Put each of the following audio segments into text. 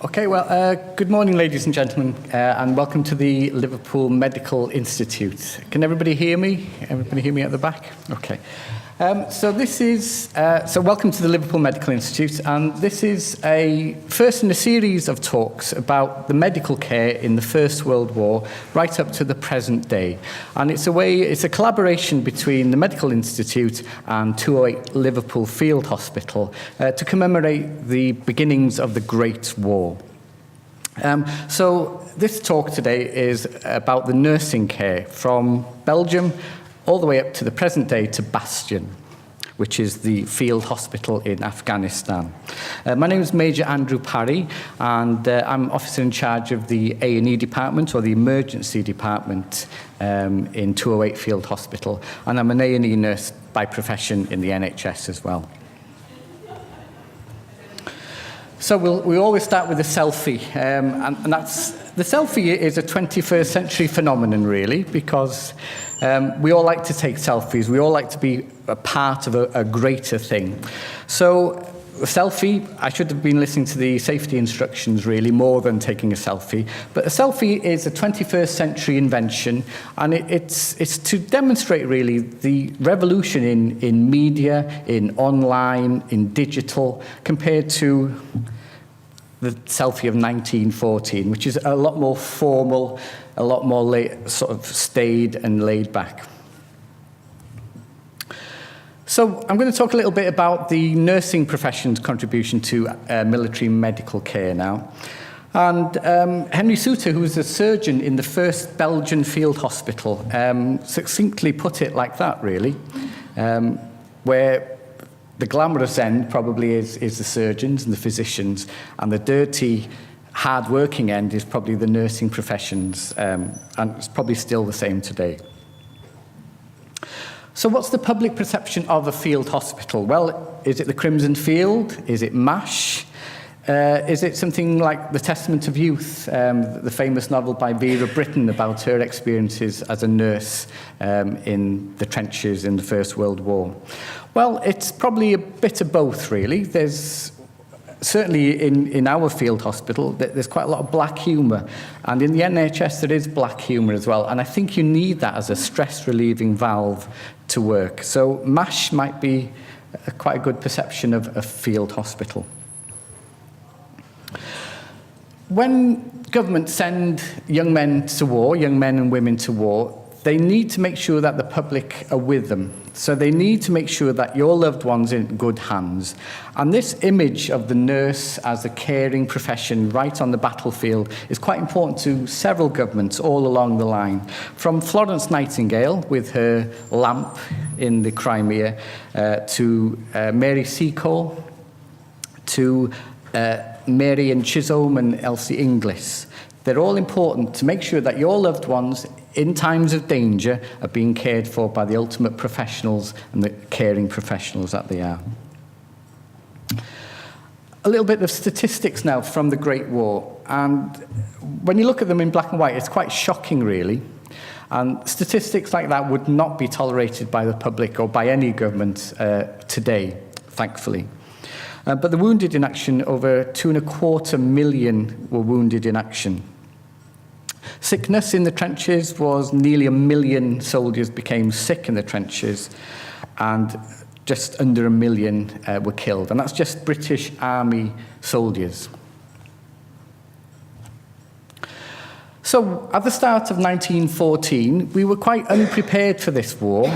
Okay, well, good morning, ladies and gentlemen, and welcome to the Liverpool Medical Institute. Can everybody hear me? Everybody hear me at the back? Okay. So welcome to the Liverpool Medical Institute, and this is a first in a series of talks about the medical care in the First World War, right up to the present day. And it's a collaboration between the Medical Institute and 208 Liverpool Field Hospital to commemorate the beginnings of the Great War. So this talk today is about the nursing care from Belgium all the way up to the present day to Bastion, which is the field hospital in Afghanistan. My name is Maj A, Parry, and I'm officer in charge of the A&E department, or the emergency department, in 208 Field Hospital, and I'm an A&E nurse by profession in the NHS as well. So we always start with a selfie, and the selfie is a 21st century phenomenon, really, because we all like to take selfies. We all like to be a part of a greater thing. So a selfie, I should have been listening to the safety instructions, really, more than taking a selfie. But a selfie is a 21st century invention, and it's to demonstrate, really, the revolution in media, in online, in digital, compared to the selfie of 1914, which is a lot more formal, a lot more sort of staid and laid back. So I'm going to talk a little bit about the nursing profession's contribution to military medical care now. And Henry Suter, who was a surgeon in the first Belgian field hospital, succinctly put it like that, really, where the glamorous end probably is the surgeons and the physicians, and the dirty, hard-working end is probably the nursing professions, and it's probably still the same today. So what's the public perception of a field hospital? Well, is it the Crimson Field? Is it MASH? Is it something like The Testament of Youth, the famous novel by Vera Brittain about her experiences as a nurse in the trenches in the First World War? Well, it's probably a bit of both, really. There's certainly in our field hospital, there's quite a lot of black humour. And in the NHS, there is black humour as well. And I think you need that as a stress-relieving valve to work. So MASH might be quite a good perception of a field hospital. When governments send young men to war, young men and women to war, they need to make sure that the public are with them. So they need to make sure that your loved one's in good hands. And this image of the nurse as a caring profession right on the battlefield is quite important to several governments all along the line. From Florence Nightingale with her lamp in the Crimea, to Mary Seacole, to Mary and Chisholm and Elsie Inglis. They're all important to make sure that your loved ones, in times of danger, are being cared for by the ultimate professionals and the caring professionals that they are. A little bit of statistics now from the Great War. And when you look at them in black and white, it's quite shocking, really. And statistics like that would not be tolerated by the public or by any government today, thankfully. But the wounded in action, over 2.25 million were wounded in action. Sickness in the trenches was nearly 1 million soldiers became sick in the trenches, and just under 1 million were killed. And that's just British Army soldiers. So at the start of 1914, we were quite unprepared for this war.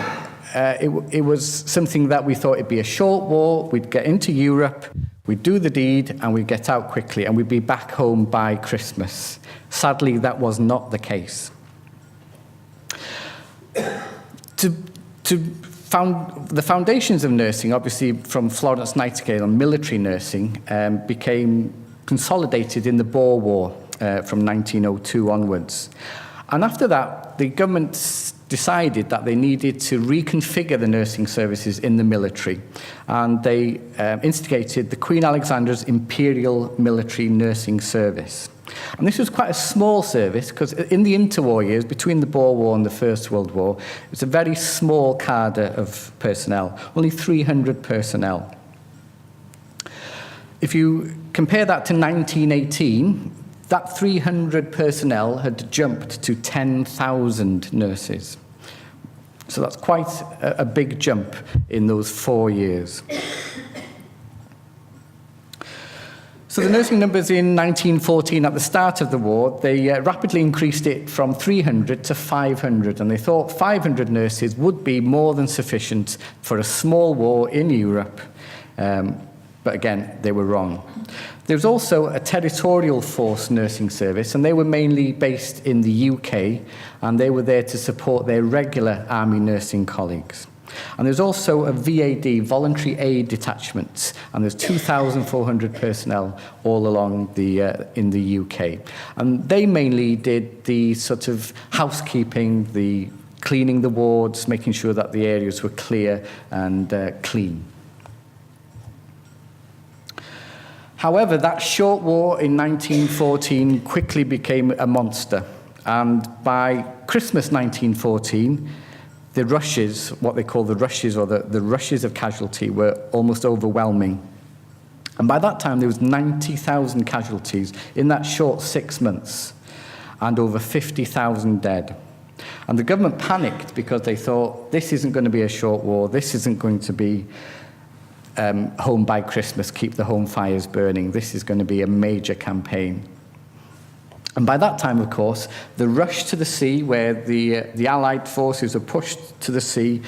It was something that we thought it'd be a short war, we'd get into Europe, we'd do the deed, and we'd get out quickly, and we'd be back home by Christmas. Sadly, that was not the case. The foundations of nursing, obviously from Florence Nightingale and military nursing, became consolidated in the Boer War from 1902 onwards. And after that, the government decided that they needed to reconfigure the nursing services in the military. And they instigated the Queen Alexandra's Imperial Military Nursing Service. And this was quite a small service, because in the interwar years, between the Boer War and the First World War, it was a very small cadre of personnel, only 300 personnel. If you compare that to 1918, that 300 personnel had jumped to 10,000 nurses. So that's quite a big jump in those 4 years. So the nursing numbers in 1914, at the start of the war, they rapidly increased it from 300 to 500, and they thought 500 nurses would be more than sufficient for a small war in Europe. But again, they were wrong. There was also a territorial force nursing service, and they were mainly based in the UK, and they were there to support their regular army nursing colleagues. And there's also a VAD, voluntary aid detachments, and there's 2,400 personnel all along in the UK. And they mainly did the sort of housekeeping, the cleaning the wards, making sure that the areas were clear and clean. However, that short war in 1914 quickly became a monster. And by Christmas 1914, the rushes, what they call the rushes, or the rushes of casualty, were almost overwhelming. And by that time, there was 90,000 casualties in that short 6 months, and over 50,000 dead. And the government panicked because they thought, this isn't going to be a short war, this isn't going to be home by Christmas, keep the home fires burning, this is going to be a major campaign. And by that time, of course, the rush to the sea, where the Allied forces were pushed to the sea,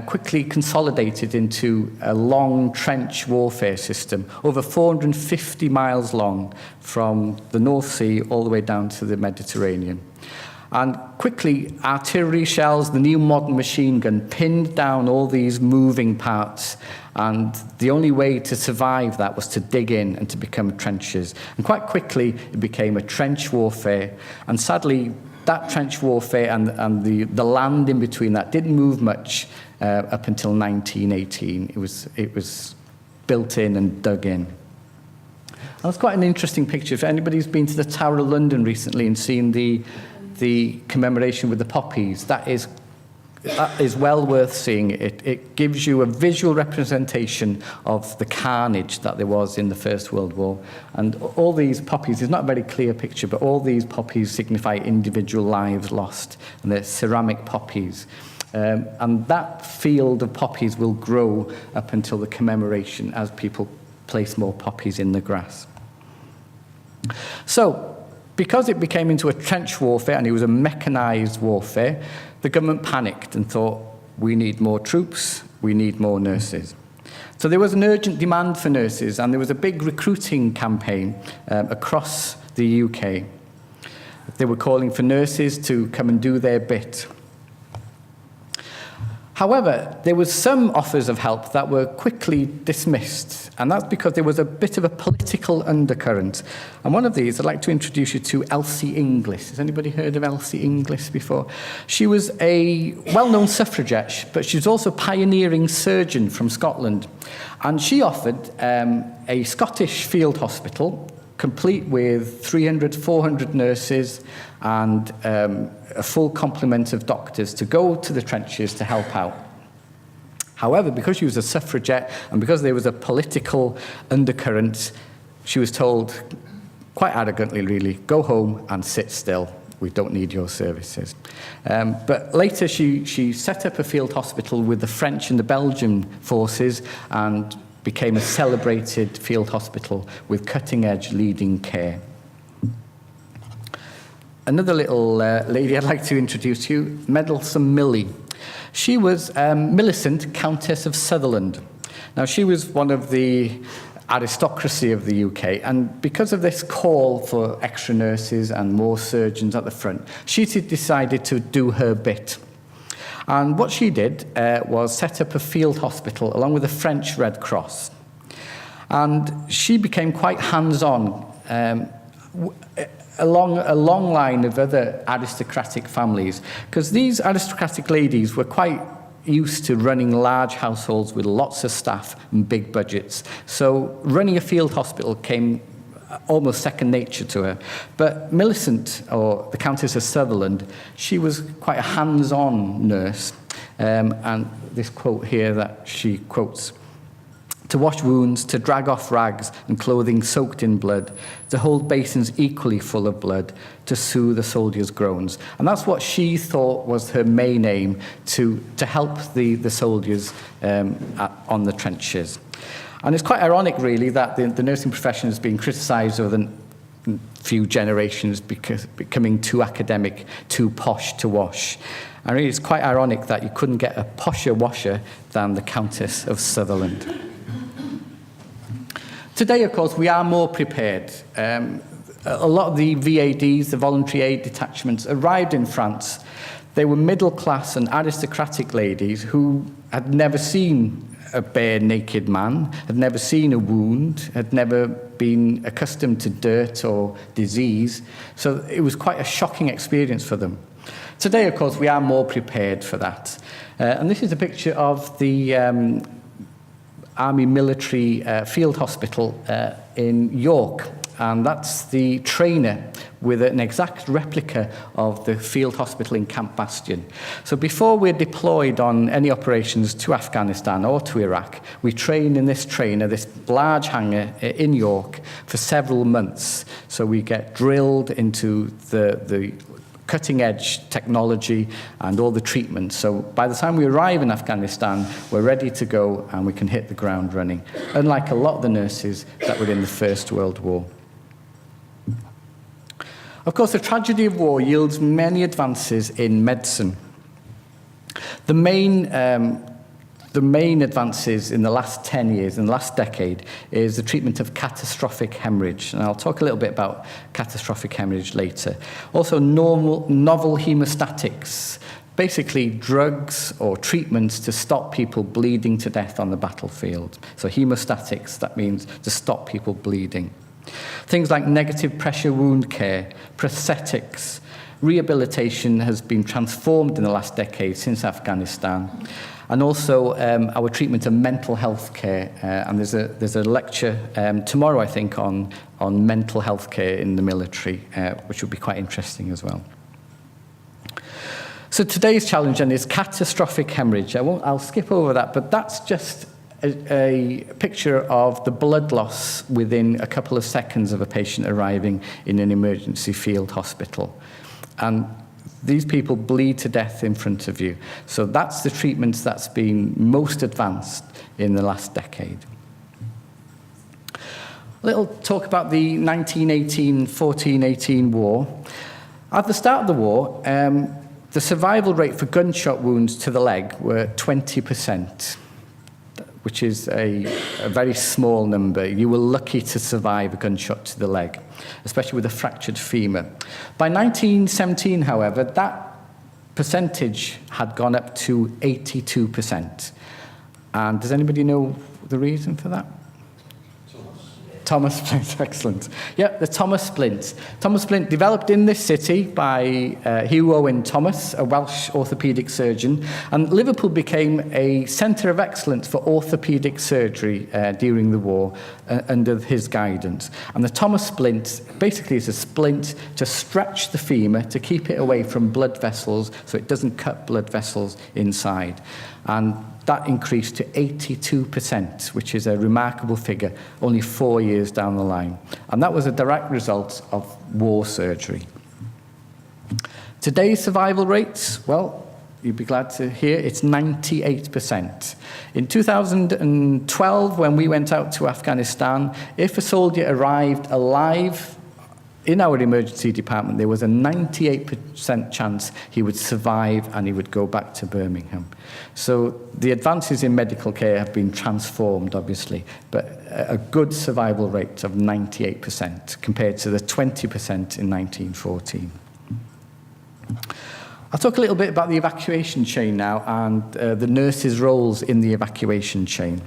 quickly consolidated into a long trench warfare system, over 450 miles long, from the North Sea all the way down to the Mediterranean. And quickly, artillery shells, the new modern machine gun, pinned down all these moving parts. And the only way to survive that was to dig in and to become trenches. And quite quickly, it became a trench warfare. And sadly, that trench warfare and the land in between that didn't move much up until 1918. It was built in and dug in. And it's quite an interesting picture. If anybody's been to the Tower of London recently and seen the commemoration with the poppies, that is well worth seeing. It gives you a visual representation of the carnage that there was in the First World War. And all these poppies, it's not a very clear picture, but all these poppies signify individual lives lost, and they're ceramic poppies. And that field of poppies will grow up until the commemoration as people place more poppies in the grass. So, because it became into a trench warfare and it was a mechanized warfare, the government panicked and thought, we need more troops, we need more nurses. So there was an urgent demand for nurses, and there was a big recruiting campaign across the UK. They were calling for nurses to come and do their bit. However, there was some offers of help that were quickly dismissed, and that's because there was a bit of a political undercurrent. And one of these, I'd like to introduce you to Elsie Inglis. Has anybody heard of Elsie Inglis before? She was a well-known suffragette, but she was also a pioneering surgeon from Scotland. And she offered a Scottish field hospital, complete with 300, 400 nurses and a full complement of doctors to go to the trenches to help out. However, because she was a suffragette and because there was a political undercurrent, she was told, quite arrogantly really, go home and sit still. We don't need your services. But later she set up a field hospital with the French and the Belgian forces and became a celebrated field hospital with cutting-edge leading care. Another little lady I'd like to introduce to you, Meddlesome Millie. She was Millicent, Countess of Sutherland. Now, she was one of the aristocracy of the UK, and because of this call for extra nurses and more surgeons at the front, she decided to do her bit. And what she did was set up a field hospital along with the French Red Cross. And she became quite hands-on along a long line of other aristocratic families, because these aristocratic ladies were quite used to running large households with lots of staff and big budgets. So running a field hospital came almost second nature to her. But Millicent, or the Countess of Sutherland, she was quite a hands-on nurse. And this quote here that she quotes, to wash wounds, to drag off rags and clothing soaked in blood, to hold basins equally full of blood, to soothe the soldiers' groans. And that's what she thought was her main aim, to help the soldiers on the trenches. And it's quite ironic, really, that the nursing profession has been criticised over the few generations because becoming too academic, too posh to wash. And really, it's quite ironic that you couldn't get a posher washer than the Countess of Sutherland. Today, of course, we are more prepared. A lot of the VADs, the voluntary aid detachments, arrived in France. They were middle-class and aristocratic ladies who had never seen a bare naked man, had never seen a wound, had never been accustomed to dirt or disease. So it was quite a shocking experience for them. Today, of course, we are more prepared for that. And this is a picture of the Army Military Field Hospital in York. And that's the trainer with an exact replica of the field hospital in Camp Bastion. So before we're deployed on any operations to Afghanistan or to Iraq, we train in this trainer, this large hangar in York, for several months. So we get drilled into the cutting-edge technology and all the treatments. So by the time we arrive in Afghanistan, we're ready to go and we can hit the ground running, unlike a lot of the nurses that were in the First World War. Of course, the tragedy of war yields many advances in medicine. The main advances in the last 10 years, in the last decade, is the treatment of catastrophic hemorrhage. And I'll talk a little bit about catastrophic hemorrhage later. Also, novel hemostatics, basically drugs or treatments to stop people bleeding to death on the battlefield. So hemostatics, that means to stop people bleeding. Things like negative pressure wound care, prosthetics, rehabilitation has been transformed in the last decade since Afghanistan. And also our treatment of mental health care. And there's a lecture tomorrow, I think, on mental health care in the military, which will be quite interesting as well. So today's challenge then is catastrophic hemorrhage. I'll skip over that, but that's just a picture of the blood loss within a couple of seconds of a patient arriving in an emergency field hospital. And these people bleed to death in front of you. So that's the treatment that's been most advanced in the last decade. A little talk about the 14-18 war. At the start of the war, the survival rate for gunshot wounds to the leg were 20%. Which is a very small number. You were lucky to survive a gunshot to the leg, especially with a fractured femur. By 1917, however, that percentage had gone up to 82%. And does anybody know the reason for that? Thomas Splint, excellent. Yeah, the Thomas Splint. Thomas Splint developed in this city by Hugh Owen Thomas, a Welsh orthopaedic surgeon, and Liverpool became a centre of excellence for orthopaedic surgery during the war under his guidance. And the Thomas Splint basically is a splint to stretch the femur to keep it away from blood vessels so it doesn't cut blood vessels inside. And that increased to 82%, which is a remarkable figure, only 4 years down the line. And that was a direct result of war surgery. Today's survival rates, well, you'd be glad to hear, it's 98%. In 2012, when we went out to Afghanistan, if a soldier arrived alive in our emergency department, there was a 98% chance he would survive and he would go back to Birmingham. So the advances in medical care have been transformed, obviously, but a good survival rate of 98% compared to the 20% in 1914. I'll talk a little bit about the evacuation chain now and the nurses' roles in the evacuation chain.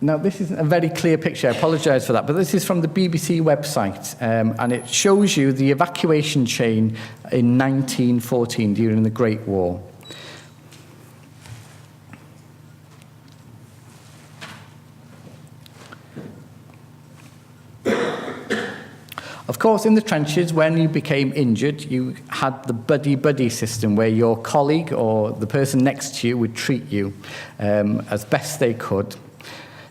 Now, this isn't a very clear picture, I apologise for that, but this is from the BBC website, and it shows you the evacuation chain in 1914 during the Great War. Of course, in the trenches, when you became injured, you had the buddy-buddy system where your colleague or the person next to you would treat you as best they could.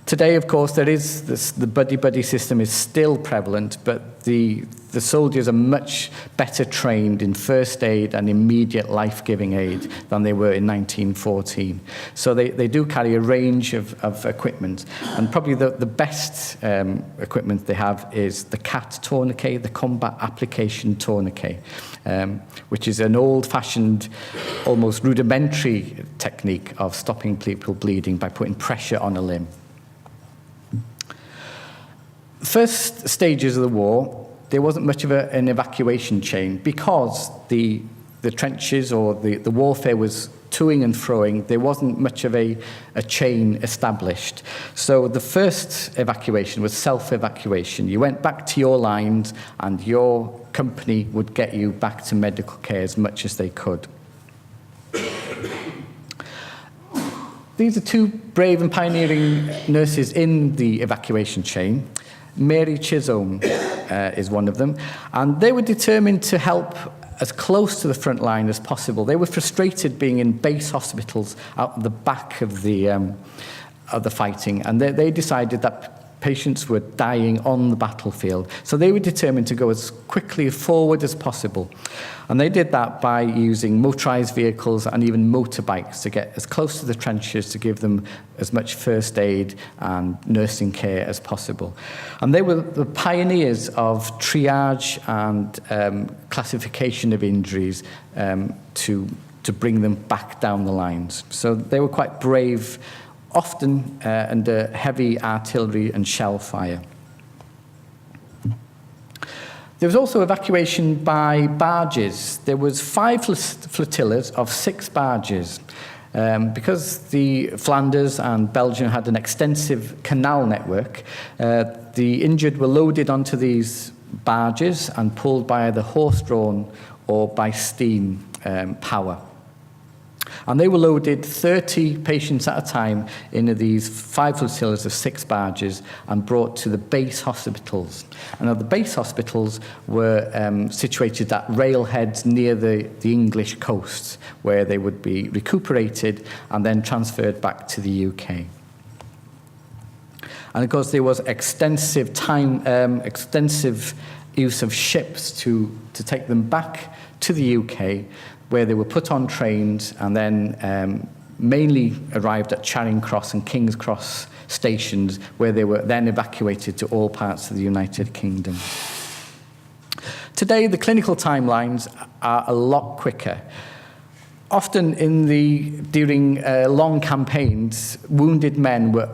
Today, of course, there is the buddy-buddy system is still prevalent, but the soldiers are much better trained in first aid and immediate life-giving aid than they were in 1914. So they do carry a range of equipment. And probably the best equipment they have is the CAT tourniquet, the Combat Application Tourniquet, which is an old-fashioned, almost rudimentary technique of stopping people bleeding by putting pressure on a limb. First stages of the war, there wasn't much of an evacuation chain because the trenches or the warfare was toing and froing. There wasn't much of a chain established. So the first evacuation was self-evacuation. You went back to your lines and your company would get you back to medical care as much as they could. These are two brave and pioneering nurses in the evacuation chain. Mary Chisholm is one of them, and they were determined to help as close to the front line as possible. They were frustrated being in base hospitals out the back of the fighting, and they decided that patients were dying on the battlefield. So they were determined to go as quickly forward as possible. And they did that by using motorized vehicles and even motorbikes to get as close to the trenches to give them as much first aid and nursing care as possible. And they were the pioneers of triage and classification of injuries to bring them back down the lines. So they were quite brave, often under heavy artillery and shell fire. There was also evacuation by barges. There was 5 flotillas of 6 barges. Because the Flanders and Belgium had an extensive canal network, the injured were loaded onto these barges and pulled by either horse-drawn or by steam power. And they were loaded 30 patients at a time into these 5 flotillas of 6 barges and brought to the base hospitals. And the base hospitals were situated at railheads near the English coast, where they would be recuperated and then transferred back to the UK. And of course, there was extensive use of ships to take them back to the UK, where they were put on trains and then mainly arrived at Charing Cross and King's Cross stations, where they were then evacuated to all parts of the United Kingdom. Today, the clinical timelines are a lot quicker. Often during long campaigns, wounded men were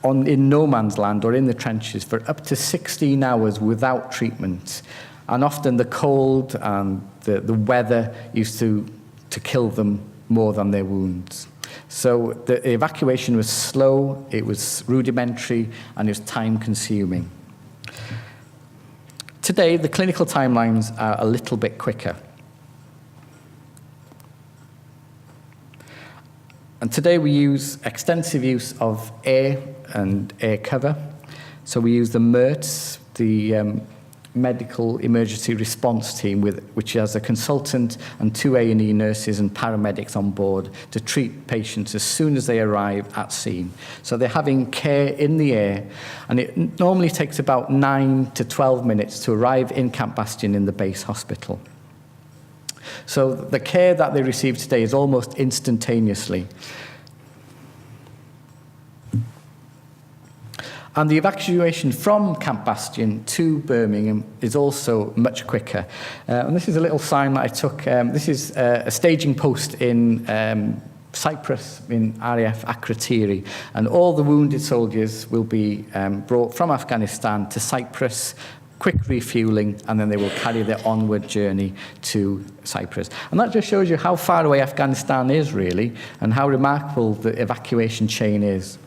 in no man's land or in the trenches for up to 16 hours without treatment. And often the cold and the weather used to kill them more than their wounds. So the evacuation was slow, it was rudimentary, and it was time-consuming. Today, the clinical timelines are a little bit quicker. And today we use extensive use of air and air cover. So we use the MERTS, the Medical Emergency Response Team, which has a consultant and 2 A&E nurses and paramedics on board to treat patients as soon as they arrive at scene. So they're having care in the air, and it normally takes about 9 to 12 minutes to arrive in Camp Bastion in the base hospital. So the care that they receive today is almost instantaneously. And the evacuation from Camp Bastion to Birmingham is also much quicker. And this is a little sign that I took. This is a staging post in Cyprus, in RAF Akrotiri. And all the wounded soldiers will be brought from Afghanistan to Cyprus, quick refueling, and then they will carry their onward journey to Cyprus. And that just shows you how far away Afghanistan is, really, and how remarkable the evacuation chain is.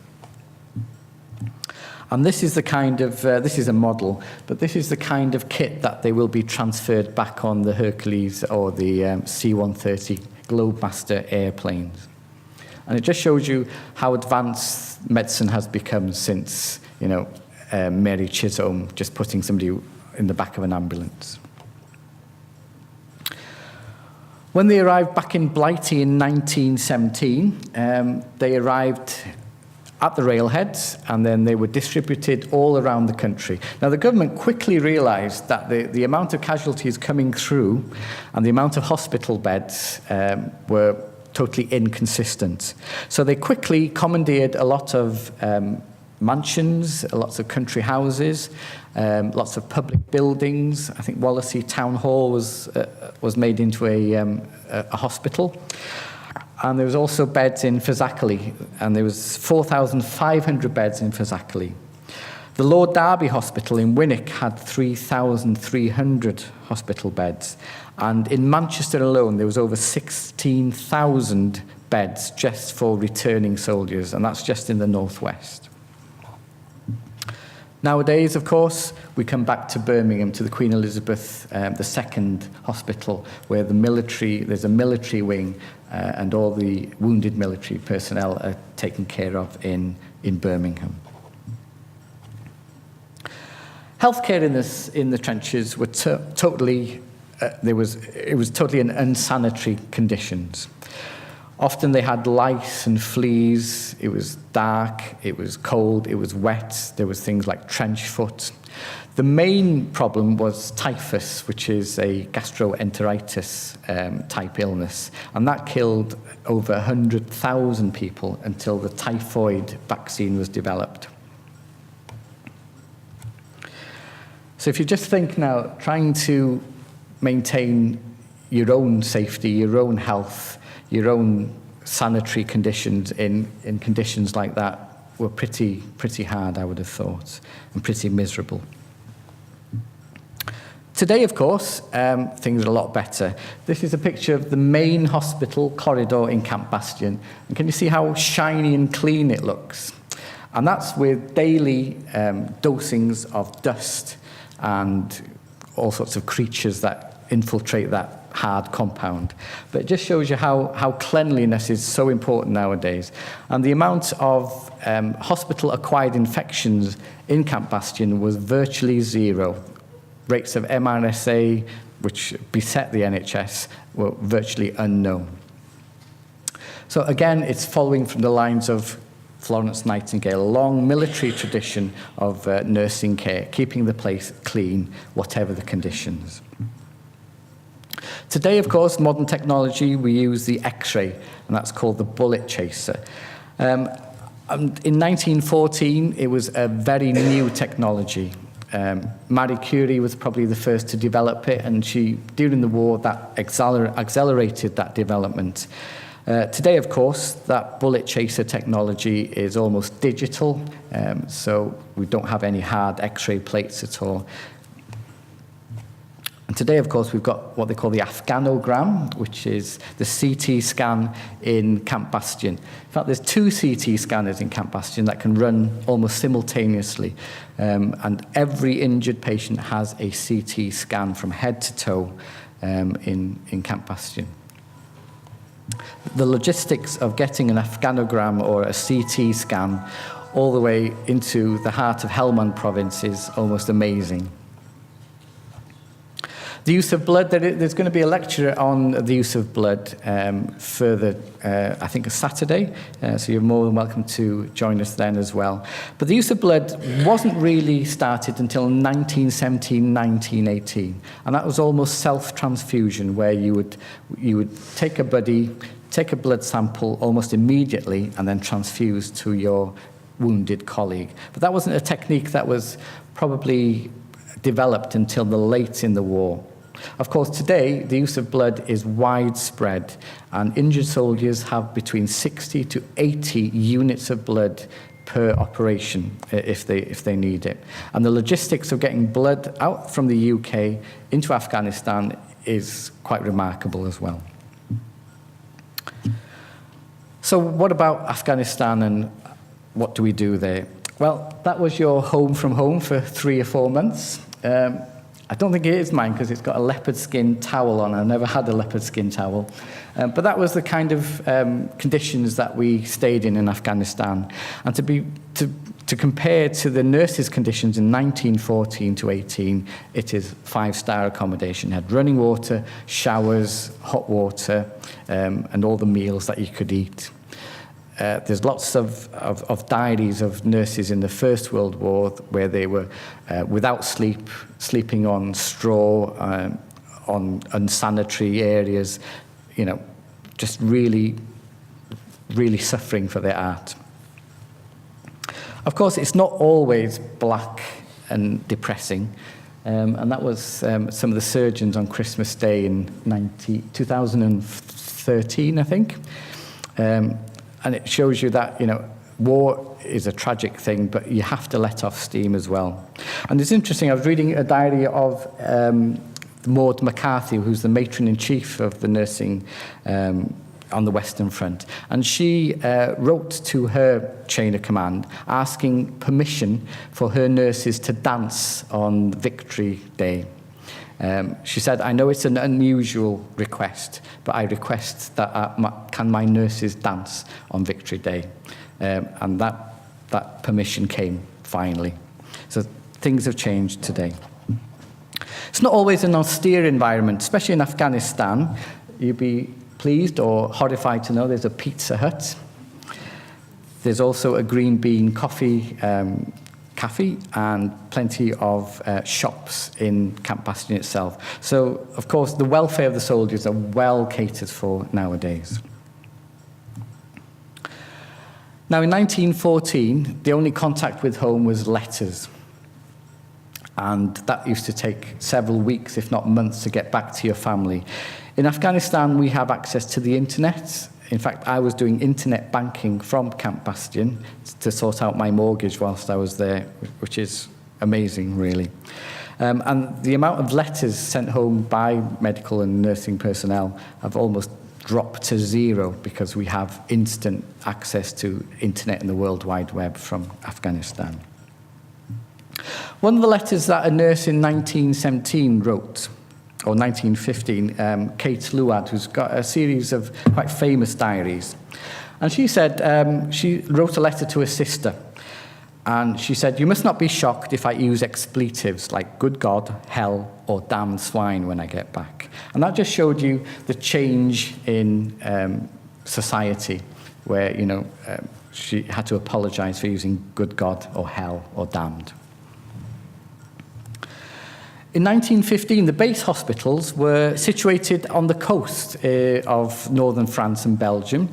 And this is the kind of, this is a model, but this is the kind of kit that they will be transferred back on the Hercules or the C-130 Globemaster airplanes. And it just shows you how advanced medicine has become since, Mary Chisholm just putting somebody in the back of an ambulance. When they arrived back in Blighty in 1917, they arrived at the railheads, and then they were distributed all around the country. Now, the government quickly realised that the amount of casualties coming through and the amount of hospital beds were totally inconsistent. So they quickly commandeered a lot of mansions, lots of country houses, lots of public buildings. I think Wallasey Town Hall was made into a hospital. And there was also beds in Fazakerley, and there was 4,500 beds in Fazakerley. The Lord Derby Hospital in Winwick had 3,300 hospital beds. And in Manchester alone, there was over 16,000 beds just for returning soldiers, and that's just in the northwest. Nowadays, of course, we come back to Birmingham, to the Queen Elizabeth II Hospital, where there's a military wing, and all the wounded military personnel are taken care of in Birmingham. Healthcare in the trenches were totally it was totally in unsanitary conditions. Often they had lice and fleas. It was dark, it was cold, it was wet. There was things like trench foot. The main problem was typhus, which is a gastroenteritis type illness, and that killed over 100,000 people until the typhoid vaccine was developed. So if you just think now, trying to maintain your own safety, your own health, your own sanitary conditions in conditions like that were pretty hard, I would have thought, and pretty miserable. Today, of course, things are a lot better. This is a picture of the main hospital corridor in Camp Bastion. And can you see how shiny and clean it looks? And that's with daily dosings of dust and all sorts of creatures that infiltrate that hard compound. But it just shows you how cleanliness is so important nowadays. And the amount of hospital-acquired infections in Camp Bastion was virtually zero. Rates of MRSA, which beset the NHS, were virtually unknown. So again, it's following from the lines of Florence Nightingale, a long military tradition of nursing care, keeping the place clean, whatever the conditions. Today, of course, modern technology, we use the X-ray, and that's called the bullet chaser. In 1914, it was a very new technology. Marie Curie was probably the first to develop it, and during the war, that accelerated that development. Today, of course, that bullet chaser technology is almost digital, so we don't have any hard X-ray plates at all. And today, of course, we've got what they call the Afghanogram, which is the CT scan in Camp Bastion. In fact, there's 2 CT scanners in Camp Bastion that can run almost simultaneously. And every injured patient has a CT scan from head to toe in Camp Bastion. The logistics of getting an Afghanogram or a CT scan all the way into the heart of Helmand province is almost amazing. The use of blood, there's going to be a lecture on the use of blood further, I think, a Saturday, so you're more than welcome to join us then as well. But the use of blood wasn't really started until 1917, 1918, and that was almost self-transfusion, where you would take a buddy, take a blood sample almost immediately, and then transfuse to your wounded colleague. But that wasn't a technique that was probably developed until the late in the war. Of course, today, the use of blood is widespread, and injured soldiers have between 60 to 80 units of blood per operation if they need it. And the logistics of getting blood out from the UK into Afghanistan is quite remarkable as well. So what about Afghanistan, and what do we do there? Well, that was your home from home for 3 or 4 months. I don't think it is mine because it's got a leopard skin towel on. I never had a leopard skin towel. But that was the kind of conditions that we stayed in Afghanistan. And to To compare to the nurses' conditions in 1914 to 18, it is 5-star accommodation. It had running water, showers, hot water, and all the meals that you could eat. There's lots of diaries of nurses in the First World War where they were without sleep, sleeping on straw, on unsanitary areas, just really, really suffering for their art. Of course, it's not always black and depressing, and that was some of the surgeons on Christmas Day in 2013, I think. And it shows you that, war is a tragic thing, but you have to let off steam as well. And it's interesting, I was reading a diary of Maud McCarthy, who's the matron-in-chief of the nursing on the Western Front. And she wrote to her chain of command asking permission for her nurses to dance on Victory Day. She said, I know it's an unusual request, but I request that can my nurses dance on Victory Day? And that permission came finally. So things have changed today. It's not always an austere environment, especially in Afghanistan. You'd be pleased or horrified to know there's a Pizza Hut. There's also a green bean coffee cafe and plenty of shops in Camp Bastion itself. So, of course, the welfare of the soldiers are well catered for nowadays. Now, in 1914, the only contact with home was letters. And that used to take several weeks, if not months, to get back to your family. In Afghanistan, we have access to the internet. In fact, I was doing internet banking from Camp Bastion to sort out my mortgage whilst I was there, which is amazing, really. And the amount of letters sent home by medical and nursing personnel have almost dropped to zero because we have instant access to internet and the World Wide Web from Afghanistan. One of the letters that a nurse in 1917 wrote, or 1915, Kate Luad, who's got a series of quite famous diaries. And she said, she wrote a letter to her sister. And she said, you must not be shocked if I use expletives like good God, hell, or damned swine when I get back. And that just showed you the change in society, where, she had to apologize for using good God or hell or damned. In 1915, the base hospitals were situated on the coast of northern France and Belgium,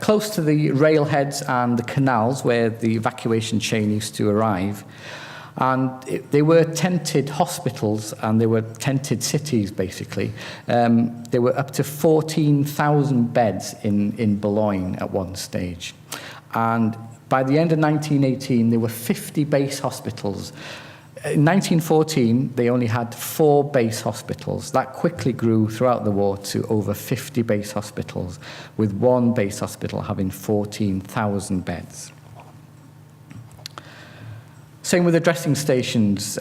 close to the railheads and the canals where the evacuation chain used to arrive. And they were tented hospitals and they were tented cities, basically. There were up to 14,000 beds in Boulogne at one stage. And by the end of 1918, there were 50 base hospitals. In 1914, they only had 4 base hospitals. That quickly grew throughout the war to over 50 base hospitals, with one base hospital having 14,000 beds. Same with the dressing stations.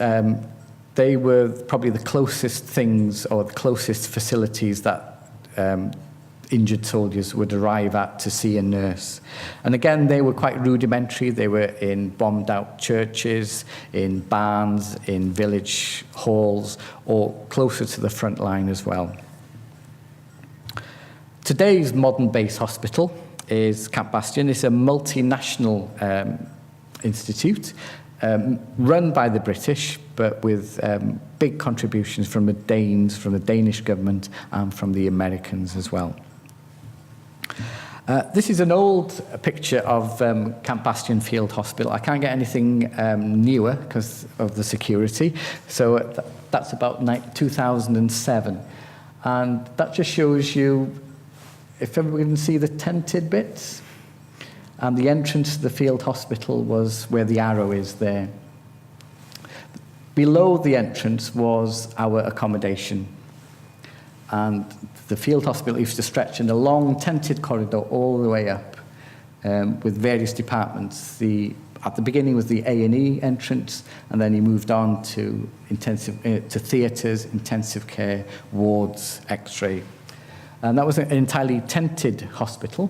They were probably the closest things or the closest facilities that injured soldiers would arrive at to see a nurse. And again, they were quite rudimentary. They were in bombed-out churches, in barns, in village halls, or closer to the front line as well. Today's modern base hospital is Camp Bastion. It's a multinational institute run by the British, but with big contributions from the Danes, from the Danish government, and from the Americans as well. This is an old picture of Camp Bastion Field Hospital. I can't get anything newer because of the security. So that's about 2007. And that just shows you, if everyone can see the tented bits, and the entrance to the field hospital was where the arrow is there. Below the entrance was our accommodation. And the field hospital used to stretch in a long tented corridor all the way up with various departments. At the beginning was the A&E entrance, and then he moved on to theatres, intensive care, wards, X-ray. And that was an entirely tented hospital.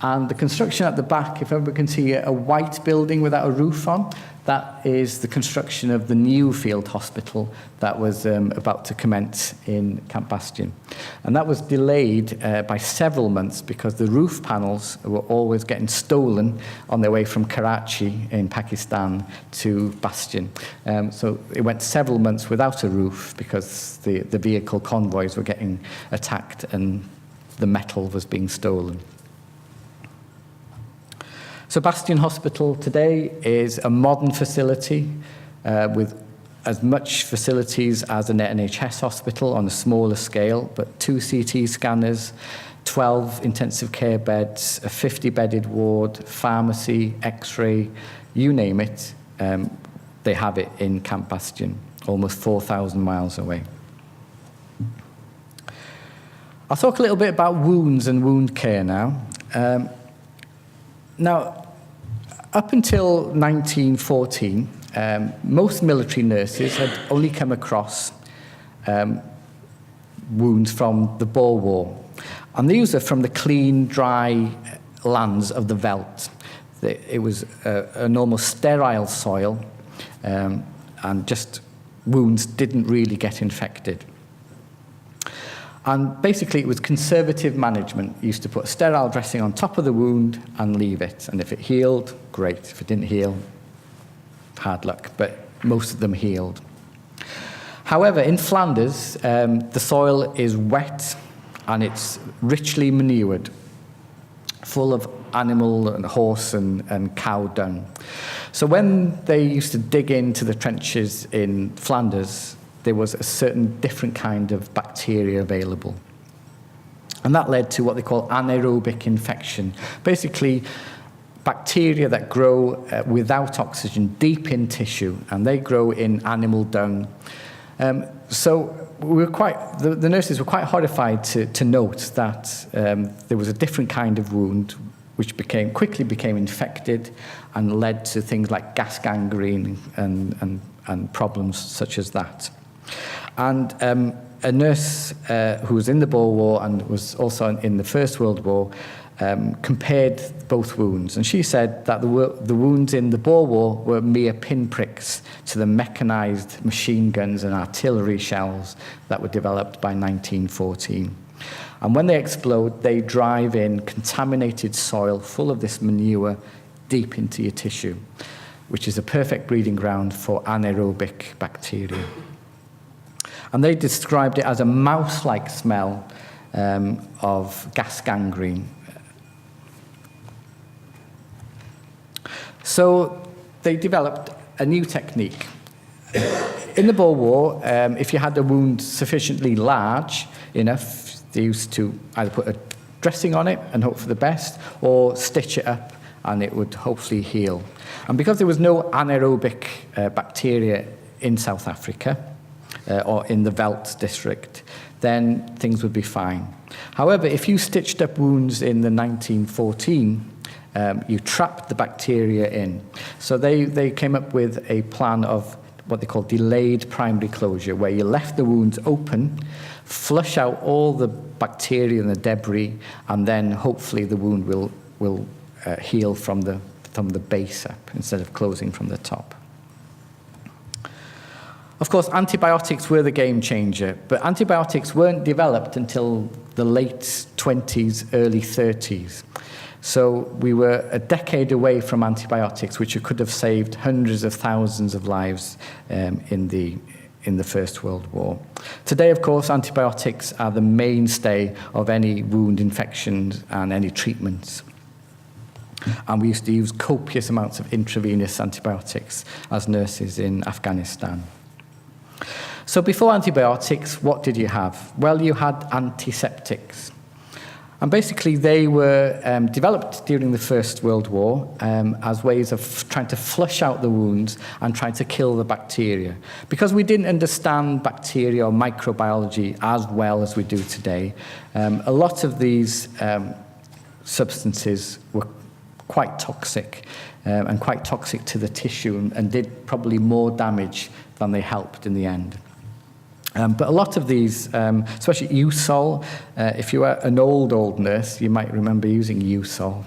And the construction at the back, if everyone can see a white building without a roof on, that is the construction of the new field hospital that was about to commence in Camp Bastion. And that was delayed by several months because the roof panels were always getting stolen on their way from Karachi in Pakistan to Bastion. So it went several months without a roof because the vehicle convoys were getting attacked and the metal was being stolen. So Bastion Hospital today is a modern facility with as much facilities as an NHS hospital on a smaller scale, but 2 CT scanners, 12 intensive care beds, a 50-bedded ward, pharmacy, X-ray, you name it, they have it in Camp Bastion, almost 4,000 miles away. I'll talk a little bit about wounds and wound care now. Now, up until 1914, most military nurses had only come across wounds from the Boer War. And these are from the clean, dry lands of the veldt. It was an almost sterile soil, and just wounds didn't really get infected. And basically, it was conservative management. You used to put sterile dressing on top of the wound and leave it. And if it healed, great. If it didn't heal, hard luck. But most of them healed. However, in Flanders, the soil is wet and it's richly manured, full of animal and horse and cow dung. So when they used to dig into the trenches in Flanders, there was a certain different kind of bacteria available. And that led to what they call anaerobic infection. Basically, bacteria that grow without oxygen deep in tissue, and they grow in animal dung. So the nurses were quite horrified to note that there was a different kind of wound which quickly became infected and led to things like gas gangrene and problems such as that. And a nurse who was in the Boer War and was also in the First World War compared both wounds. And she said that the wounds in the Boer War were mere pinpricks to the mechanized machine guns and artillery shells that were developed by 1914. And when they explode, they drive in contaminated soil full of this manure deep into your tissue, which is a perfect breeding ground for anaerobic bacteria. And they described it as a mouse-like smell of gas gangrene. So they developed a new technique. In the Boer War, if you had a wound sufficiently large enough, they used to either put a dressing on it and hope for the best, or stitch it up and it would hopefully heal. And because there was no anaerobic bacteria in South Africa, or in the veldt district, then things would be fine. However, if you stitched up wounds in the 1914, you trapped the bacteria in. So they came up with a plan of what they call delayed primary closure, where you left the wounds open, flush out all the bacteria and the debris, and then hopefully the wound will heal from the base up instead of closing from the top. Of course, antibiotics were the game changer, but antibiotics weren't developed until the late 20s, early 30s. So we were a decade away from antibiotics, which could have saved hundreds of thousands of lives in the First World War. Today, of course, antibiotics are the mainstay of any wound infections and any treatments. And we used to use copious amounts of intravenous antibiotics as nurses in Afghanistan. So before antibiotics, what did you have? Well, you had antiseptics. And basically, they were developed during the First World War as ways of trying to flush out the wounds and trying to kill the bacteria. Because we didn't understand bacteria or microbiology as well as we do today, a lot of these substances were quite toxic and quite toxic to the tissue and did probably more damage than they helped in the end. But a lot of these, especially USOL, if you were an old nurse, you might remember using USOL.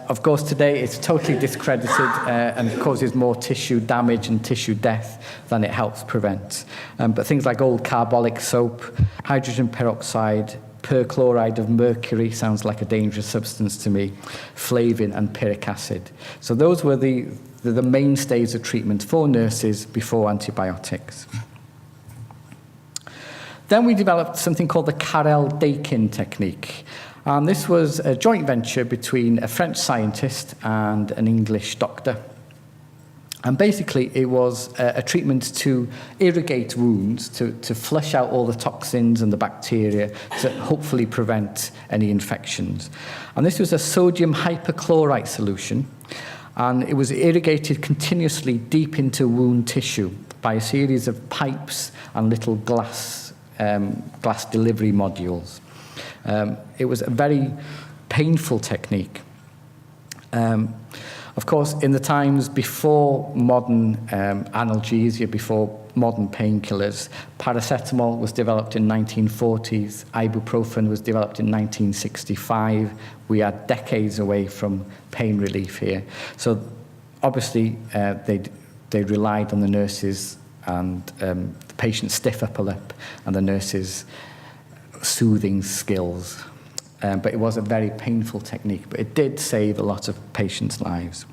Of course, today it's totally discredited and causes more tissue damage and tissue death than it helps prevent. But things like old carbolic soap, hydrogen peroxide, perchloride of mercury, sounds like a dangerous substance to me, flavin and pyrrhic acid. So those were the mainstays of treatment for nurses before antibiotics. Then we developed something called the Carrel-Dakin technique. And this was a joint venture between a French scientist and an English doctor. And basically, it was a treatment to irrigate wounds, to flush out all the toxins and the bacteria to hopefully prevent any infections. And this was a sodium hypochlorite solution, and it was irrigated continuously deep into wound tissue by a series of pipes and little glass delivery modules. It was a very painful technique. Of course, in the times before modern analgesia, before modern painkillers, paracetamol was developed in 1940s, ibuprofen was developed in 1965. We are decades away from pain relief here. So obviously, they relied on the nurses and the patient's stiff upper lip and the nurses' soothing skills. But it was a very painful technique, but it did save a lot of patients' lives.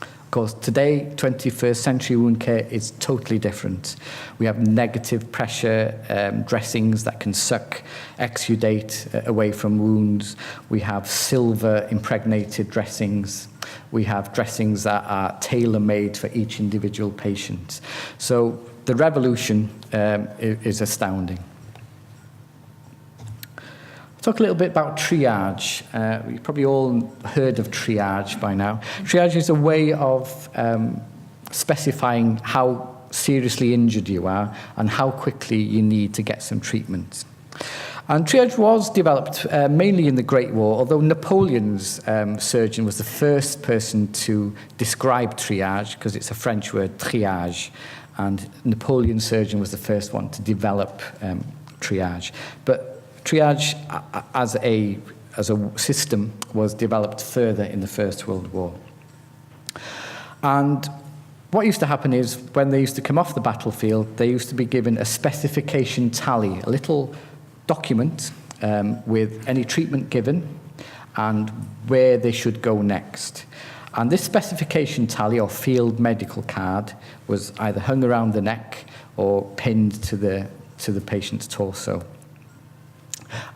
Of course, today, 21st century wound care is totally different. We have negative pressure dressings that can suck exudate away from wounds. We have silver impregnated dressings. We have dressings that are tailor-made for each individual patient. So the revolution is astounding. Talk a little bit about triage. You've probably all heard of triage by now. Triage is a way of specifying how seriously injured you are and how quickly you need to get some treatment. And triage was developed mainly in the Great War, although Napoleon's surgeon was the first person to describe triage, because it's a French word, triage, and Napoleon's surgeon was the first one to develop triage. But triage as a system was developed further in the First World War. And what used to happen is when they used to come off the battlefield, they used to be given a specification tally, a little document with any treatment given and where they should go next. And this specification tally or field medical card was either hung around the neck or pinned to the patient's torso.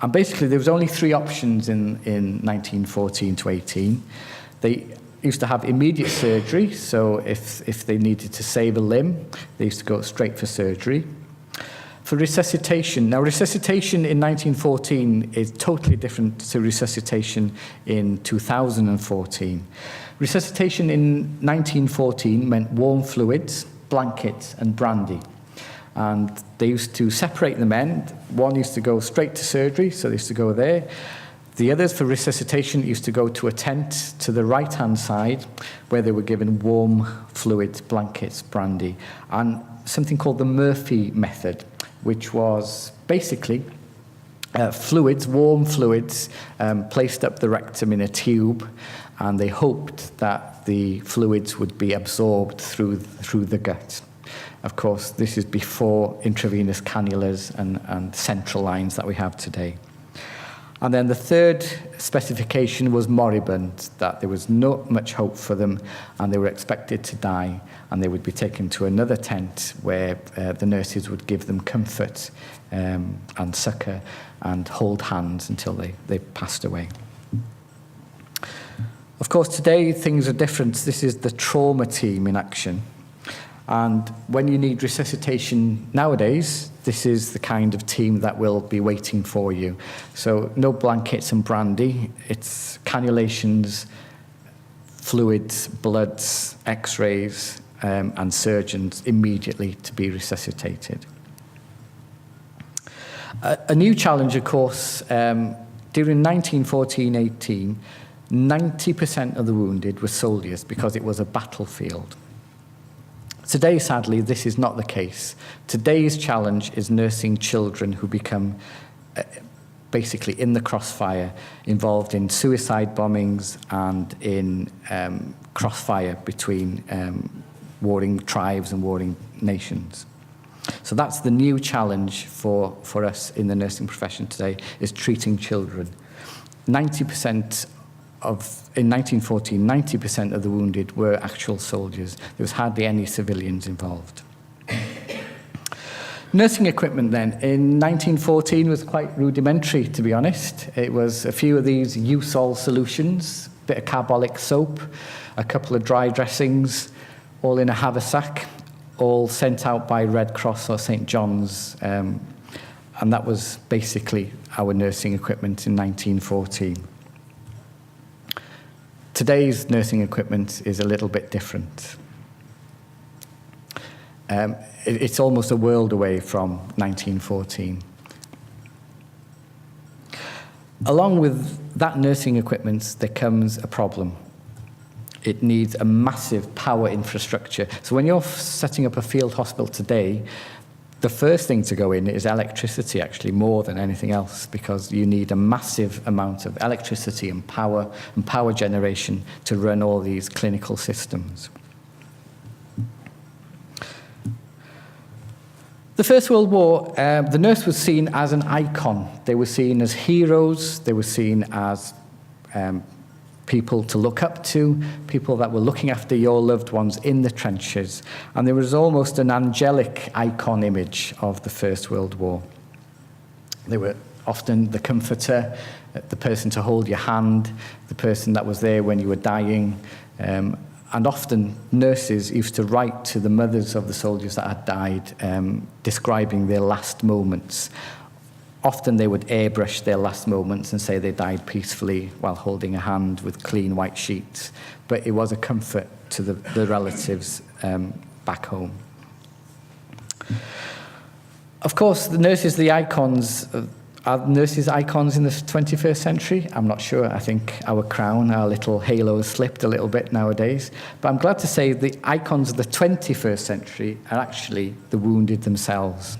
And basically, there was only three options in 1914 to 18. They used to have immediate surgery, so if they needed to save a limb, they used to go straight for surgery. For resuscitation, now resuscitation in 1914 is totally different to resuscitation in 2014. Resuscitation in 1914 meant warm fluids, blankets, and brandy. And they used to separate the men. One used to go straight to surgery, so they used to go there. The others, for resuscitation, used to go to a tent to the right-hand side, where they were given warm fluids, blankets, brandy, and something called the Murphy method, which was basically fluids, warm fluids, placed up the rectum in a tube, and they hoped that the fluids would be absorbed through the gut. Of course, this is before intravenous cannulas and central lines that we have today. And then the third specification was moribund, that there was not much hope for them and they were expected to die, and they would be taken to another tent where the nurses would give them comfort and succor and hold hands until they passed away. Of course, today things are different. This is the trauma team in action. And when you need resuscitation nowadays, this is the kind of team that will be waiting for you. So no blankets and brandy, it's cannulations, fluids, bloods, x-rays, and surgeons immediately to be resuscitated. A new challenge, of course, during 1914-18, 90% of the wounded were soldiers because it was a battlefield. Today, sadly, this is not the case. Today's challenge is nursing children who become basically in the crossfire, involved in suicide bombings and in crossfire between warring tribes and warring nations. So that's the new challenge for us in the nursing profession today, is treating children. 90% in 1914, 90% of the wounded were actual soldiers. There was hardly any civilians involved. Nursing equipment then, in 1914 was quite rudimentary, to be honest. It was a few of these Usol solutions, a bit of carbolic soap, a couple of dry dressings, all in a haversack, all sent out by Red Cross or St. John's. And that was basically our nursing equipment in 1914. Today's nursing equipment is a little bit different. It's almost a world away from 1914. Along with that nursing equipment, there comes a problem. It needs a massive power infrastructure. So when you're setting up a field hospital today, the first thing to go in is electricity, actually, more than anything else, because you need a massive amount of electricity and power generation to run all these clinical systems. The First World War, the nurse was seen as an icon. They were seen as heroes. They were seen as people to look up to, people that were looking after your loved ones in the trenches. And there was almost an angelic icon image of the First World War. They were often the comforter, the person to hold your hand, the person that was there when you were dying. And often nurses used to write to the mothers of the soldiers that had died, describing their last moments. Often they would airbrush their last moments and say they died peacefully while holding a hand with clean white sheets. But it was a comfort to the relatives back home. Of course, the nurses, the icons, are nurses icons in the 21st century? I'm not sure. I think our crown, our little halo has slipped a little bit nowadays. But I'm glad to say the icons of the 21st century are actually the wounded themselves.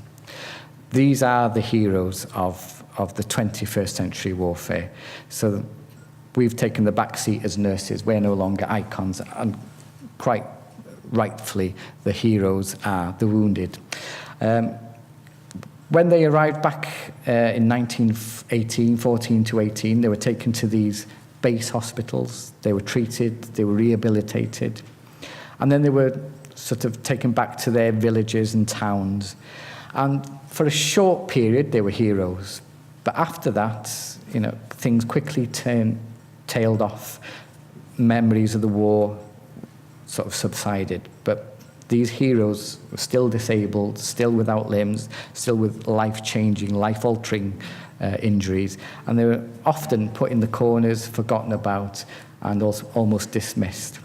These are the heroes of the 21st century warfare. So we've taken the back seat as nurses. We're no longer icons, and quite rightfully, the heroes are the wounded. When they arrived back in 1918, 14 to 18, they were taken to these base hospitals. They were treated, they were rehabilitated, and then they were sort of taken back to their villages and towns. And for a short period, they were heroes. But after that, things quickly tailed off. Memories of the war sort of subsided. But these heroes were still disabled, still without limbs, still with life-changing, life-altering injuries. And they were often put in the corners, forgotten about, and also almost dismissed.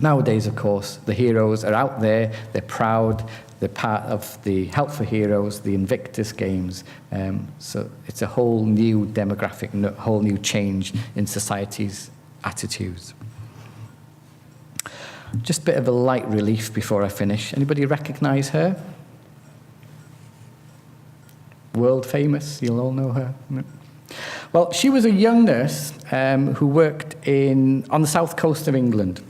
Nowadays, of course, the heroes are out there, they're proud, they're part of the Help for Heroes, the Invictus Games. So it's a whole new demographic, a whole new change in society's attitudes. Just a bit of a light relief before I finish. Anybody recognise her? World famous, you'll all know her. Well, she was a young nurse who worked on the south coast of England.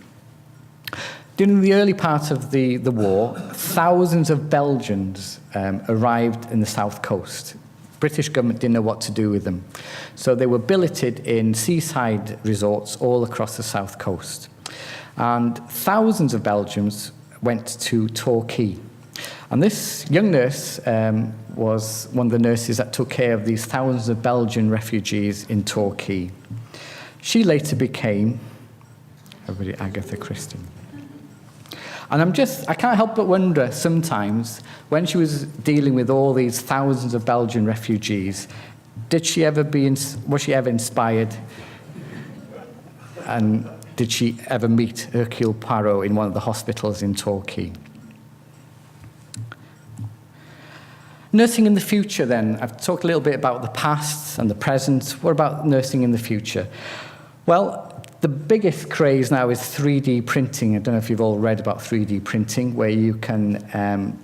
During the early part of the war, thousands of Belgians arrived in the south coast. British government didn't know what to do with them. So they were billeted in seaside resorts all across the south coast. And thousands of Belgians went to Torquay. And this young nurse was one of the nurses that took care of these thousands of Belgian refugees in Torquay. She later became, Agatha Christie. And I can't help but wonder sometimes, when she was dealing with all these thousands of Belgian refugees, was she ever inspired? And did she ever meet Hercule Poirot in one of the hospitals in Torquay? Nursing in the future, then. I've talked a little bit about the past and the present. What about nursing in the future? Well, the biggest craze now is 3D printing. I don't know if you've all read about 3D printing, where you can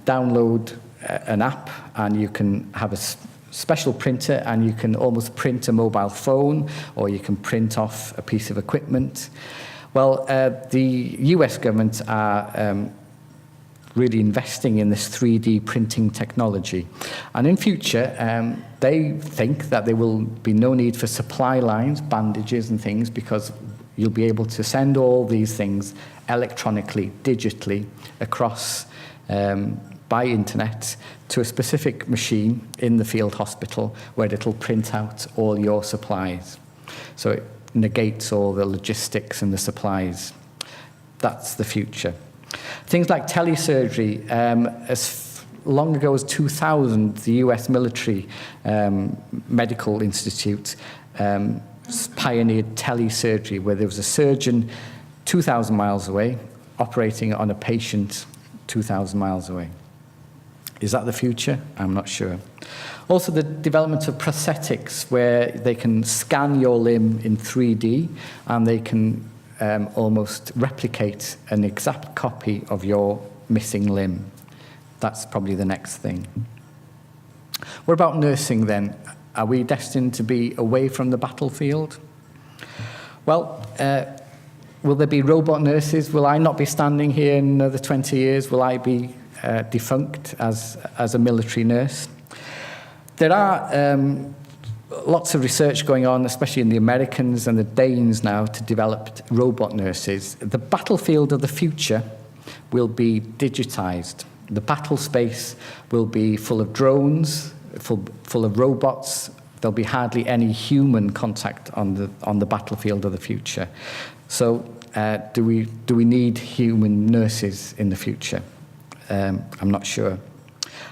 download an app and you can have a special printer and you can almost print a mobile phone, or you can print off a piece of equipment. Well, the US government are really investing in this 3D printing technology. And in future, they think that there will be no need for supply lines, bandages and things, because you'll be able to send all these things electronically, digitally, across by internet to a specific machine in the field hospital where it'll print out all your supplies. So it negates all the logistics and the supplies. That's the future. Things like telesurgery, as long ago as 2000, the US military medical institute pioneered telesurgery, where there was a surgeon 2,000 miles away operating on a patient 2,000 miles away. Is that the future? I'm not sure. Also, the development of prosthetics, where they can scan your limb in 3D and they can almost replicate an exact copy of your missing limb. That's probably the next thing. What about nursing then? Are we destined to be away from the battlefield? Well, will there be robot nurses? Will I not be standing here in another 20 years? Will I be defunct as a military nurse? There are lots of research going on, especially in the Americans and the Danes now, to develop robot nurses. The battlefield of the future will be digitized. The battle space will be full of drones, full of robots. There'll be hardly any human contact on the battlefield of the future. So do we need human nurses in the future? I'm not sure.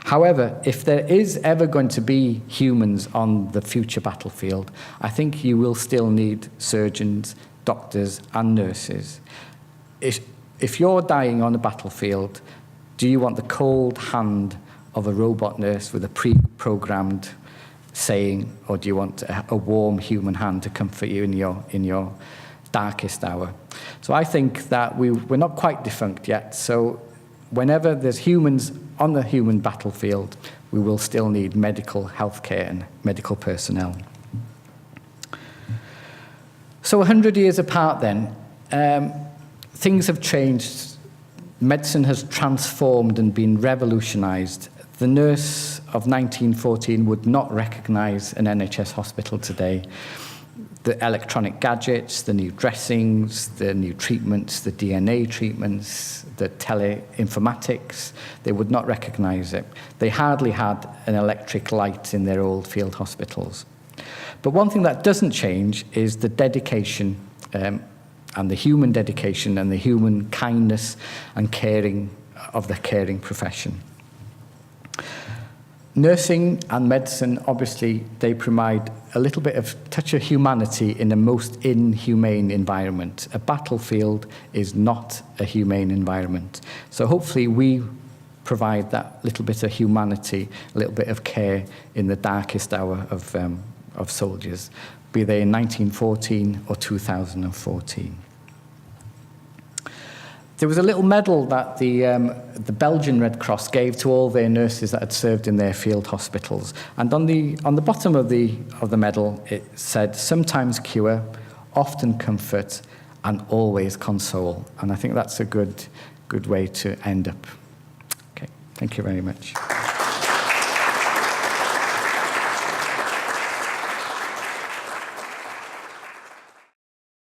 However, if there is ever going to be humans on the future battlefield, I think you will still need surgeons, doctors, and nurses. If you're dying on a battlefield, do you want the cold hand of a robot nurse with a pre-programmed saying, or do you want a warm human hand to comfort you in your darkest hour? So I think that we're not quite defunct yet. So whenever there's humans on the human battlefield, we will still need medical healthcare and medical personnel. So 100 years apart then, things have changed. Medicine has transformed and been revolutionized. The nurse of 1914 would not recognize an NHS hospital today. The electronic gadgets, the new dressings, the new treatments, the DNA treatments, the teleinformatics, they would not recognize it. They hardly had an electric light in their old field hospitals. But one thing that doesn't change is the dedication and the human dedication and the human kindness and caring of the caring profession. Nursing and medicine, obviously, they provide a little bit of touch of humanity in a most inhumane environment. A battlefield is not a humane environment. So hopefully we provide that little bit of humanity, a little bit of care in the darkest hour of soldiers, be they in 1914 or 2014. There was a little medal that the Belgian Red Cross gave to all their nurses that had served in their field hospitals. And on the bottom of the medal, it said, "Sometimes cure, often comfort, and always console." And I think that's a good way to end up. Okay, thank you very much.